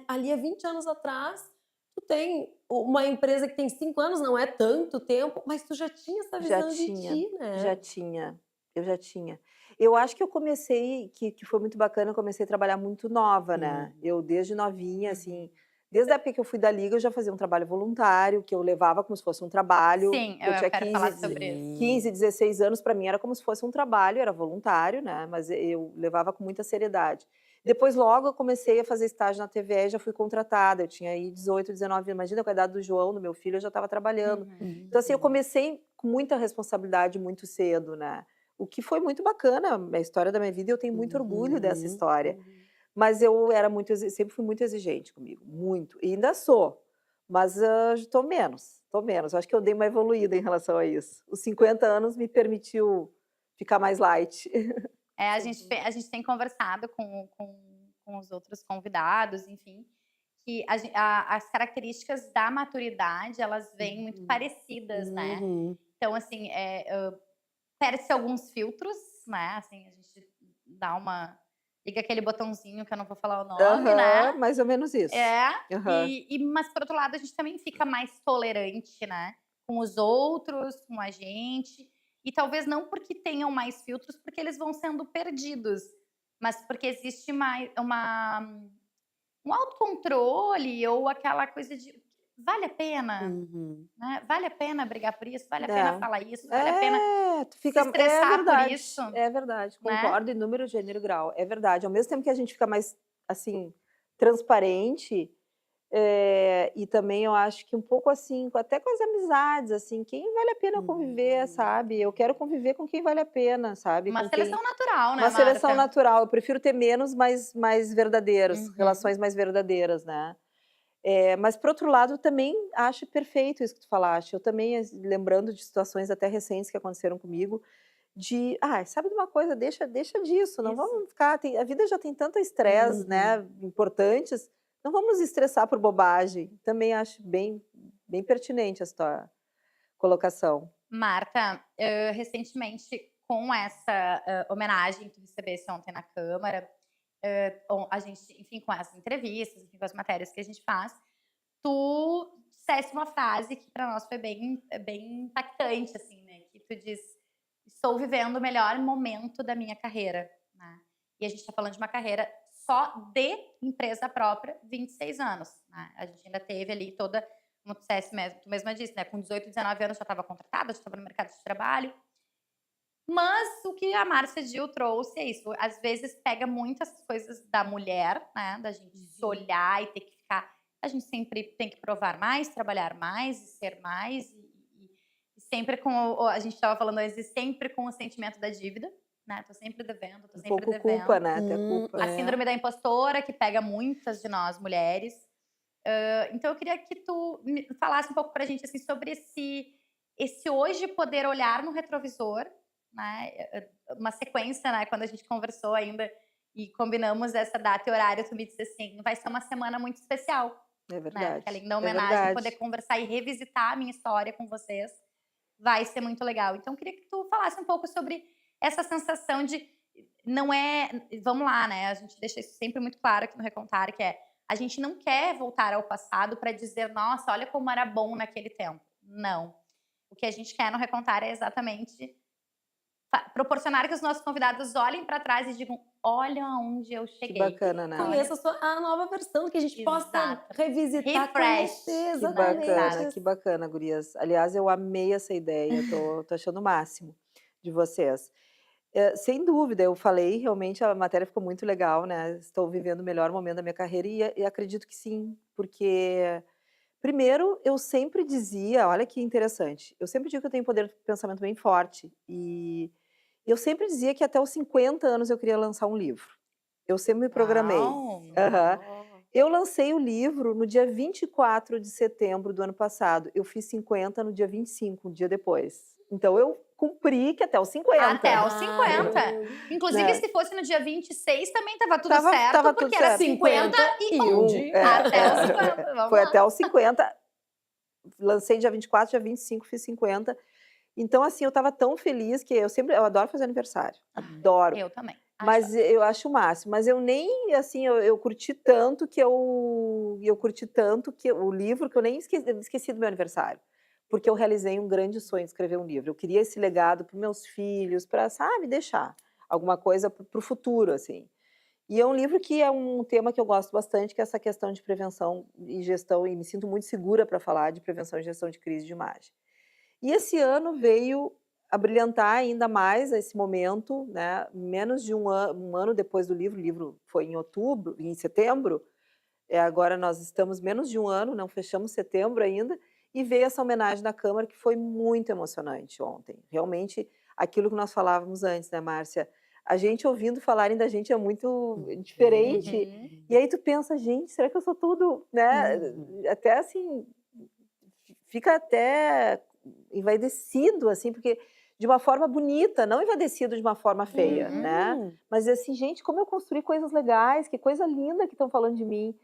ali há 20 anos atrás, tu tem uma empresa que tem 5 anos, não é tanto tempo, mas tu já tinha essa já visão de tinha, ti, já né? tinha, eu já tinha. Eu acho que eu comecei que foi muito bacana, eu comecei a trabalhar muito nova, né. Hum. Eu desde novinha, assim, desde a época que eu fui da liga, eu já fazia um trabalho voluntário, que eu levava como se fosse um trabalho, Sim, que eu eu tinha quero falar 15, sobre isso. 15, 16 anos, para mim era como se fosse um trabalho, era voluntário, né, mas eu levava com muita seriedade. Depois logo eu comecei a fazer estágio na TVE, já fui contratada, eu tinha aí 18, 19 anos, imagina com a idade do João, do meu filho, eu já estava trabalhando. Uhum. Então assim, eu Uhum. comecei com muita responsabilidade muito cedo, né, o que foi muito bacana, a história da minha vida e eu tenho muito orgulho dessa Uhum. história. Uhum. Mas eu era sempre fui muito exigente comigo, muito, e ainda sou, mas, estou menos, acho que eu dei uma evoluída em relação a isso. Os 50 anos me permitiu ficar mais light. É, Sim. a gente tem conversado com os outros convidados, enfim, que as características da maturidade, elas vêm muito Uhum. parecidas, né. Uhum. Então, assim, perde-se alguns filtros, né, assim, a gente dá uma liga aquele botãozinho que eu não vou falar o nome, né. Aham, mais ou menos isso. É, Aham. mas por outro lado a gente também fica mais tolerante, né, com os outros, com a gente, e talvez não porque tenham mais filtros, porque eles vão sendo perdidos, mas porque existe mais um autocontrole ou aquela coisa de: "Vale a pena?", Uhum. né, "Vale a pena brigar por isso? Vale a pena É. falar isso? Vale a pena Tu se fica estressar por isso?", é verdade, né. concordo em número, gênero e grau, é verdade. Ao mesmo tempo que a gente fica mais, assim, transparente, e também eu acho que um pouco, assim, até com as amizades, assim, quem vale a pena conviver, Uhum. sabe. Eu quero conviver com quem vale a pena, sabe, Uma com quem seleção natural, né, uma seleção Marta? natural, eu prefiro ter menos, mas mais verdadeiros, Uhum. relações mais verdadeiras, né. Mas por outro lado também acho perfeito isso que tu falaste, eu também lembrando de situações até recentes que aconteceram comigo, sabe de uma coisa, deixa disso, não Isso. vamos ficar a vida já tem tanto estresse, né, Uhum. importantes, não vamos estressar por bobagem. Também acho bem pertinente essa tua colocação. Marta, recentemente com essa, homenagem que tu recebesse ontem na Câmara, a gente, enfim, com essas entrevistas, enfim, com as matérias que a gente faz, tu dissesse uma frase que para nós foi bem impactante, assim, né? Que tu diz: estou vivendo o melhor momento da minha carreira, né? E a gente está falando de uma carreira só de empresa própria, 26 anos, né? A gente ainda teve ali toda, como tu dissesse mesmo, tu mesma disse, né? Com 18, 19 anos já estava contratada, já estava no mercado de trabalho. Mas o que a Márcia Gil trouxe é isso. Às vezes pega muitas coisas da mulher, né? Da gente se olhar e ter que ficar. A gente sempre tem que provar mais, trabalhar mais e ser mais. E sempre com. A gente estava falando antes, sempre com o sentimento da dívida, né? Tô sempre devendo, tô Um sempre pouco devendo. culpa, né? Até culpa. A síndrome da impostora, que pega muitas de nós mulheres. Então eu queria que tu falasse um pouco pra gente assim, sobre esse hoje poder olhar no retrovisor, né? Uma sequência, né? Quando a gente conversou ainda e combinamos essa data e horário, tu me disse assim, vai ser uma semana muito especial, É né? verdade. Porque além da É homenagem, poder verdade. conversar e revisitar a minha história com vocês, vai ser muito legal. Então eu queria que tu falasse um pouco sobre essa sensação de não é, vamos lá, né? A gente deixa isso sempre muito claro aqui no Recontar, que é a gente não quer voltar ao passado para dizer, nossa, olha como era bom naquele tempo. Não. O que a gente quer no Recontar é exatamente proporcionar que os nossos convidados olhem para trás e digam, olha aonde eu Que cheguei. bacana, né? Conheça a nova versão, que a gente possa Exato. revisitar, Refresh. conhecer, Que bacana, exatamente. que bacana, gurias. Aliás, eu amei essa ideia, eu tô achando o máximo de vocês. Sem dúvida, eu falei, realmente a matéria ficou muito legal, né? Estou vivendo o melhor momento da minha carreira e acredito que sim, porque, primeiro, eu sempre dizia, olha que interessante, eu sempre digo que eu tenho poder de pensamento bem forte e eu sempre dizia que até os 50 anos eu queria lançar um livro. Eu sempre me programei. Uau. Aham. Eu lancei o livro no dia 24 de setembro do ano passado. Eu fiz 50 no dia 25, um dia depois. Então eu cumpri que até os 50. Até os 50. Caramba. Inclusive, Né? se fosse no dia 26, também tava tudo Tava- certo, tava porque tudo era certo. 51. Até os 50. Vamos Foi lá. até os 50. Lancei dia 24, dia 25, fiz 50. Então, assim, eu estava tão feliz que eu adoro fazer aniversário. Adoro. Eu também. Mas eu acho o máximo. Mas eu nem, assim, eu curti tanto que eu curti tanto que o livro que eu nem esqueci do meu aniversário. Porque eu realizei um grande sonho de escrever um livro. Eu queria esse legado para meus filhos, para, sabe, deixar alguma coisa para o futuro, assim. E é um livro que é um tema que eu gosto bastante, que é essa questão de prevenção e gestão, e me sinto muito segura para falar de prevenção e gestão de crise de imagem. E esse ano veio a brilhantar ainda mais esse momento, né? Menos de um ano depois do livro, o livro foi em setembro, agora nós estamos menos de um ano, não fechamos setembro ainda, e veio essa homenagem da Câmara que foi muito emocionante ontem. Realmente, aquilo que nós falávamos antes, né, Márcia? A gente ouvindo falarem da gente é muito diferente, Uhum. e aí tu pensa, gente, será que eu sou tudo, né? Até assim, fica até envaidecido, assim, porque de uma forma bonita, não envaidecido de uma forma feia, né? Mas assim, gente, como eu construí coisas legais, que coisa linda que estão falando de mim.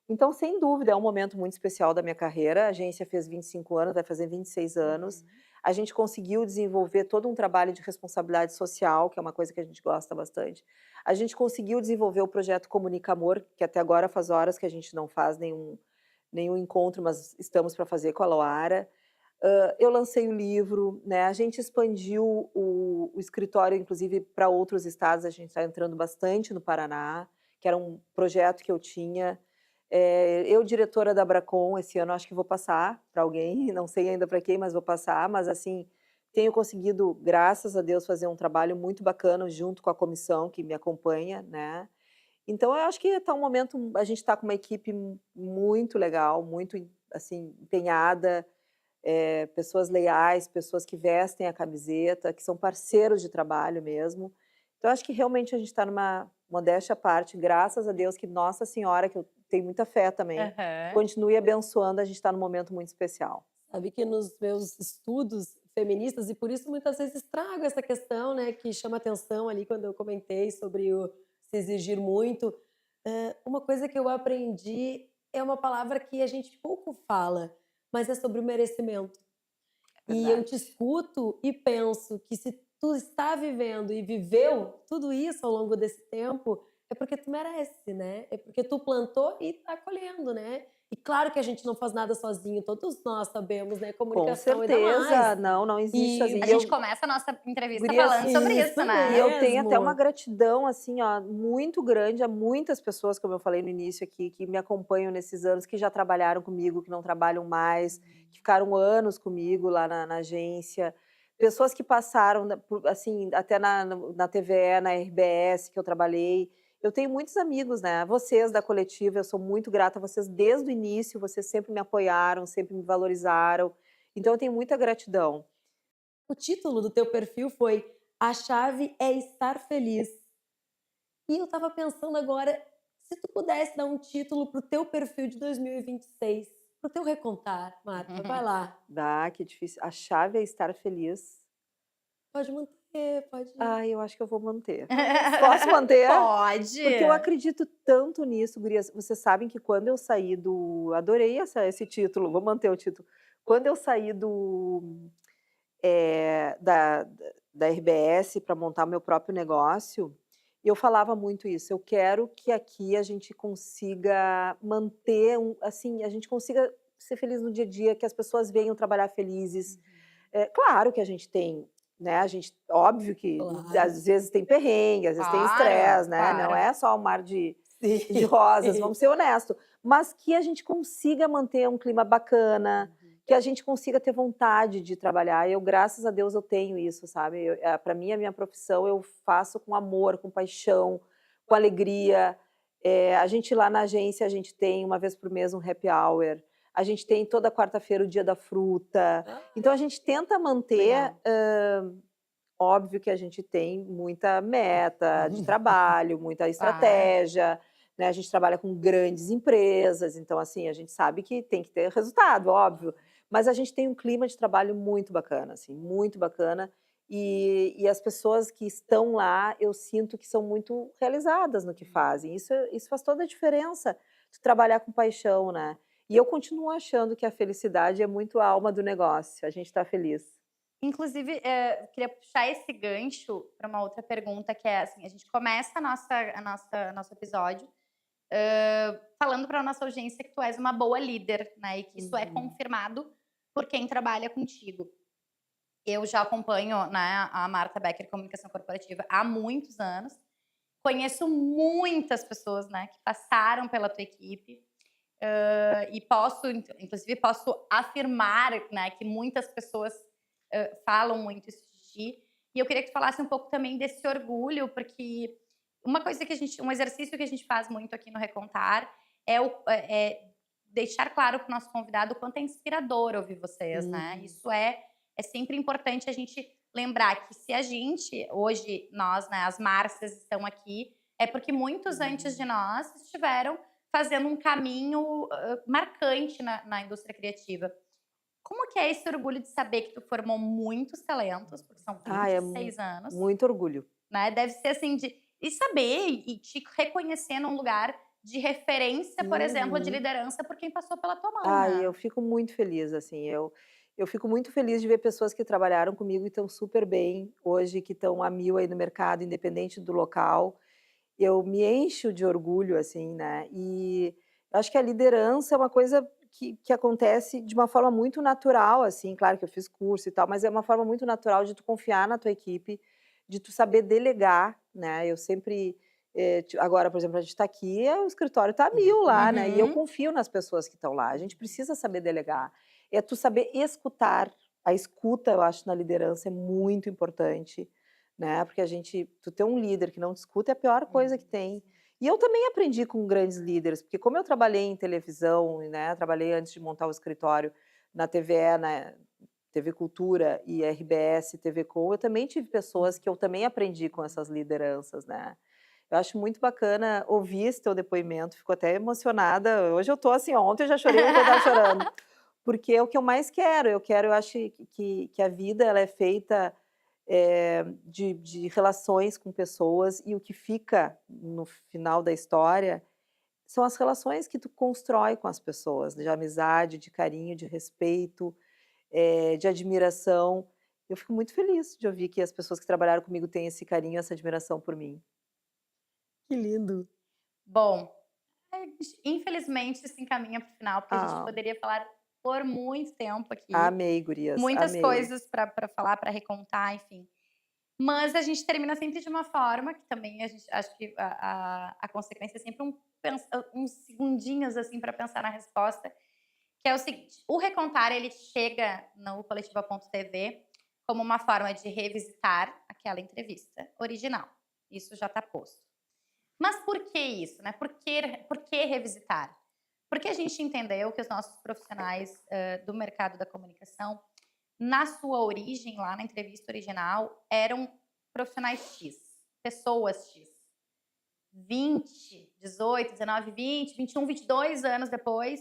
Então, sem dúvida, é um momento muito especial da minha carreira. A agência fez 25 anos, vai fazer 26 anos. A gente conseguiu desenvolver todo um trabalho de responsabilidade social, que é uma coisa que a gente gosta bastante. A gente conseguiu desenvolver o projeto Comunica Amor, que até agora faz horas que a gente não faz nenhum encontro, mas estamos para fazer com a Loara. Eu lancei o livro, né? A gente expandiu o escritório, inclusive, para outros estados. A gente está entrando bastante no Paraná, que era um projeto que eu tinha. Eu, diretora da Bracon, esse ano acho que vou passar para alguém, não sei ainda para quem, mas vou passar. Mas, assim, tenho conseguido, graças a Deus, fazer um trabalho muito bacana junto com a comissão que me acompanha, né? Então, eu acho que está um momento, a gente está com uma equipe muito legal, muito, assim, empenhada, pessoas leais, pessoas que vestem a camiseta, que são parceiros de trabalho mesmo. Então, acho que realmente a gente está numa modéstia à parte, graças a Deus que Nossa Senhora, que eu tenho muita fé também, continue abençoando, a gente está num momento muito especial. Sabe que nos meus estudos feministas, e por isso muitas vezes trago essa questão, né, que chama atenção ali quando eu comentei sobre o se exigir muito, uma coisa que eu aprendi é uma palavra que a gente pouco fala, mas é sobre o merecimento. E eu te escuto e penso que se tu está vivendo e viveu tudo isso ao longo desse tempo, é porque tu merece, né? É porque tu plantou e tá colhendo, né? E claro que a gente não faz nada sozinho, todos nós sabemos, né? Com Comunicação ainda certeza, mais. não existe E sozinho. A E gente eu, começa a nossa entrevista gurias, falando sobre isso, isso e né? eu tenho até uma mesmo. gratidão, assim, ó, muito grande a muitas pessoas, como eu falei no início aqui, que me acompanham nesses anos, que já trabalharam comigo, que não trabalham mais, que ficaram anos comigo lá na agência. Pessoas que passaram, assim, até na TVE, na RBS, que eu trabalhei. Eu tenho muitos amigos, né? Vocês da coletiva, eu sou muito grata a vocês desde o início, vocês sempre me apoiaram, sempre me valorizaram. Então, eu tenho muita gratidão. O título do teu perfil foi A Chave é Estar Feliz. E eu tava pensando agora, se tu pudesse dar um título pro teu perfil de 2026, pro teu recontar, Marta, vai lá. Ah, que difícil. A chave é estar feliz. Pode manter, pode. Ai, eu acho que eu vou manter. Posso manter? Pode. Porque eu acredito tanto nisso, gurias. Vocês sabem que quando eu saí do... Adorei esse título, vou manter o título. Quando eu saí da RBS para montar meu próprio negócio, eu falava muito isso. Eu quero que aqui a gente consiga manter, assim, a gente consiga ser feliz no dia a dia, que as pessoas venham trabalhar felizes. É, claro que a gente tem, né? A gente, óbvio que Claro. às vezes tem perrengue, às vezes tem Claro, estresse, né? Não claro. é só um mar de rosas, vamos ser honestos. Mas que a gente consiga manter um clima bacana, que a gente consiga ter vontade de trabalhar. Eu, graças a Deus, eu tenho isso, sabe? Para mim, a minha profissão eu faço com amor, com paixão, com alegria. É, a gente lá na agência, a gente tem uma vez por mês um happy hour. A gente tem toda quarta-feira o dia da fruta. Ah, Então, a gente tenta manter... legal. Óbvio que a gente tem muita meta de trabalho, muita Claro. estratégia, né? A gente trabalha com grandes empresas, então, assim, a gente sabe que tem que ter resultado, óbvio. Mas a gente tem um clima de trabalho muito bacana, assim, muito bacana. E as pessoas que estão lá, eu sinto que são muito realizadas no que fazem. Isso faz toda a diferença de trabalhar com paixão, né? E eu continuo achando que a felicidade é muito a alma do negócio, a gente está feliz. Inclusive, eu queria puxar esse gancho para uma outra pergunta, que é assim, a gente começa nosso episódio falando para a nossa audiência que tu és uma boa líder, né? E que isso é confirmado por quem trabalha contigo. Eu já acompanho, né, a Marta Becker Comunicação Corporativa há muitos anos. Conheço muitas pessoas, né, que passaram pela tua equipe. E inclusive, posso afirmar, né, que muitas pessoas falam muito isso de ti. E eu queria que tu falasse um pouco também desse orgulho, porque uma coisa um exercício que a gente faz muito aqui no Recontar é deixar claro para o nosso convidado o quanto é inspirador ouvir vocês, né? Isso é sempre importante a gente lembrar que se a gente, hoje, nós, né, as Márcias estão aqui, é porque muitos antes de nós estiveram fazendo um caminho marcante na indústria criativa. Como que é esse orgulho de saber que tu formou muitos talentos, porque são Ah, é 26 anos, muito orgulho. né? Deve ser assim, e saber e te reconhecer num lugar de referência, por exemplo, de liderança por quem passou pela tua mão, Ai, né? eu fico muito feliz, assim, eu fico muito feliz de ver pessoas que trabalharam comigo e estão super bem hoje, que estão a mil aí no mercado, independente do local. Eu me encho de orgulho, assim, né, e eu acho que a liderança é uma coisa que acontece de uma forma muito natural, assim, claro que eu fiz curso e tal, mas é uma forma muito natural de tu confiar na tua equipe, de tu saber delegar, né, eu sempre, agora, por exemplo, a gente está aqui, o escritório está a mil lá, né, e eu Uhum. confio nas pessoas que estão lá, a gente precisa saber delegar, é tu saber escutar, a escuta, eu acho, na liderança é muito importante, né, porque tu ter um líder que não te escuta é a pior coisa que tem. E eu também aprendi com grandes líderes, porque como eu trabalhei em televisão, né, trabalhei antes de montar o escritório na TVE, na TV Cultura e RBS, TV Com, eu também tive pessoas que eu também aprendi com essas lideranças, né. Eu acho muito bacana ouvir esse teu depoimento, fico até emocionada, hoje eu tô assim, ontem eu já chorei, ontem eu estava chorando, porque é o que eu mais quero, eu acho que a vida ela é feita de relações com pessoas e o que fica no final da história são as relações que tu constrói com as pessoas, de amizade, de carinho, de respeito, de admiração. Eu fico muito feliz de ouvir que as pessoas que trabalharam comigo têm esse carinho, essa admiração por mim. Que lindo. Bom, infelizmente, se encaminha para o final, porque a gente Ah, poderia falar por muito tempo aqui. amei, gurias, Muitas amei. coisas para falar, para recontar, enfim. Mas a gente termina sempre de uma forma que também a gente acho que a consequência é sempre uns segundinhos assim para pensar na resposta, que é o seguinte: o Recontar ele chega no Coletiva.tv como uma forma de revisitar aquela entrevista original. Isso já está posto. Mas por que isso, né? Por que revisitar? Porque a gente entendeu que os nossos profissionais do mercado da comunicação, na sua origem, lá na entrevista original, eram profissionais X, pessoas X. 20, 18, 19, 20, 21, 22 anos depois,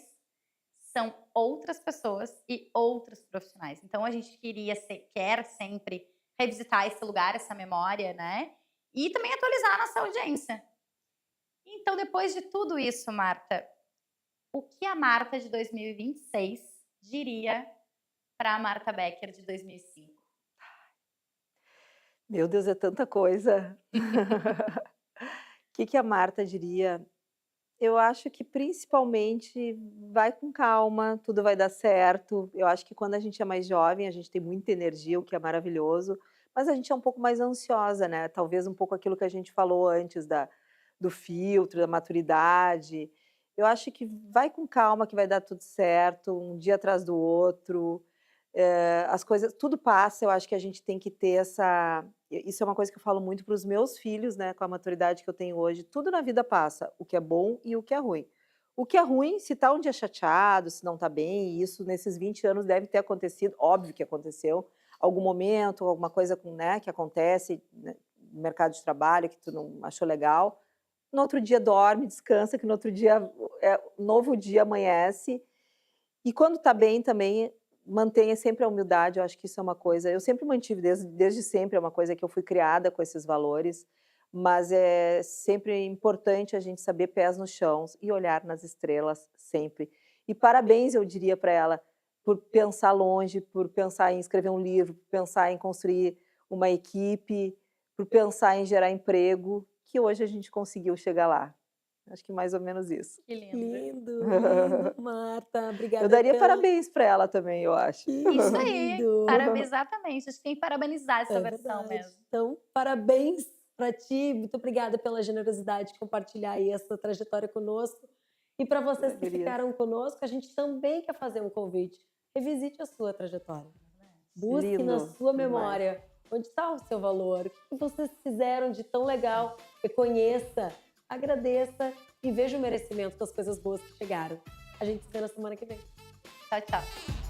são outras pessoas e outros profissionais. Então a gente quer sempre revisitar esse lugar, essa memória, né? E também atualizar a nossa audiência. Então, depois de tudo isso, Marta, o que a Marta de 2026 diria para a Marta Becker de 2005? Meu Deus, é tanta coisa. O que a Marta diria? Eu acho que principalmente vai com calma, tudo vai dar certo. Eu acho que quando a gente é mais jovem, a gente tem muita energia, o que é maravilhoso, mas a gente é um pouco mais ansiosa, né? Talvez um pouco aquilo que a gente falou antes do filtro, da maturidade. Eu acho que vai com calma, que vai dar tudo certo, um dia atrás do outro. As coisas, tudo passa. Eu acho que a gente tem que ter essa. Isso é uma coisa que eu falo muito para os meus filhos, né, com a maturidade que eu tenho hoje. Tudo na vida passa, o que é bom e o que é ruim. O que é ruim, se tá um dia chateado, se não tá bem, e isso nesses 20 anos deve ter acontecido, óbvio que aconteceu, algum momento, alguma coisa né, que acontece, né, no mercado de trabalho que tu não achou legal. No outro dia dorme, descansa, que no outro dia, novo dia amanhece. E quando tá bem também, mantenha sempre a humildade. Eu acho que isso é uma coisa, eu sempre mantive desde sempre, é uma coisa que eu fui criada com esses valores, mas é sempre importante a gente saber pés no chão e olhar nas estrelas sempre. E parabéns, eu diria para ela, por pensar longe, por pensar em escrever um livro, por pensar em construir uma equipe, por pensar em gerar emprego, que hoje a gente conseguiu chegar lá. Acho que mais ou menos isso. Que lindo. Lindo, lindo, Marta. Obrigada Eu daria pela... parabéns para ela também, eu acho. Que Isso aí, lindo. exatamente. A gente tem que parabenizar essa É versão verdade. mesmo. Então, parabéns para ti. Muito obrigada pela generosidade de compartilhar aí essa trajetória conosco. E para vocês que Gurias. ficaram conosco, a gente também quer fazer um convite. Revisite a sua trajetória. Busque na Lindo sua demais. memória onde está o seu valor, o que vocês fizeram de tão legal. Reconheça, agradeça e veja o merecimento das coisas boas que chegaram. A gente se vê na semana que vem. Tchau, tchau.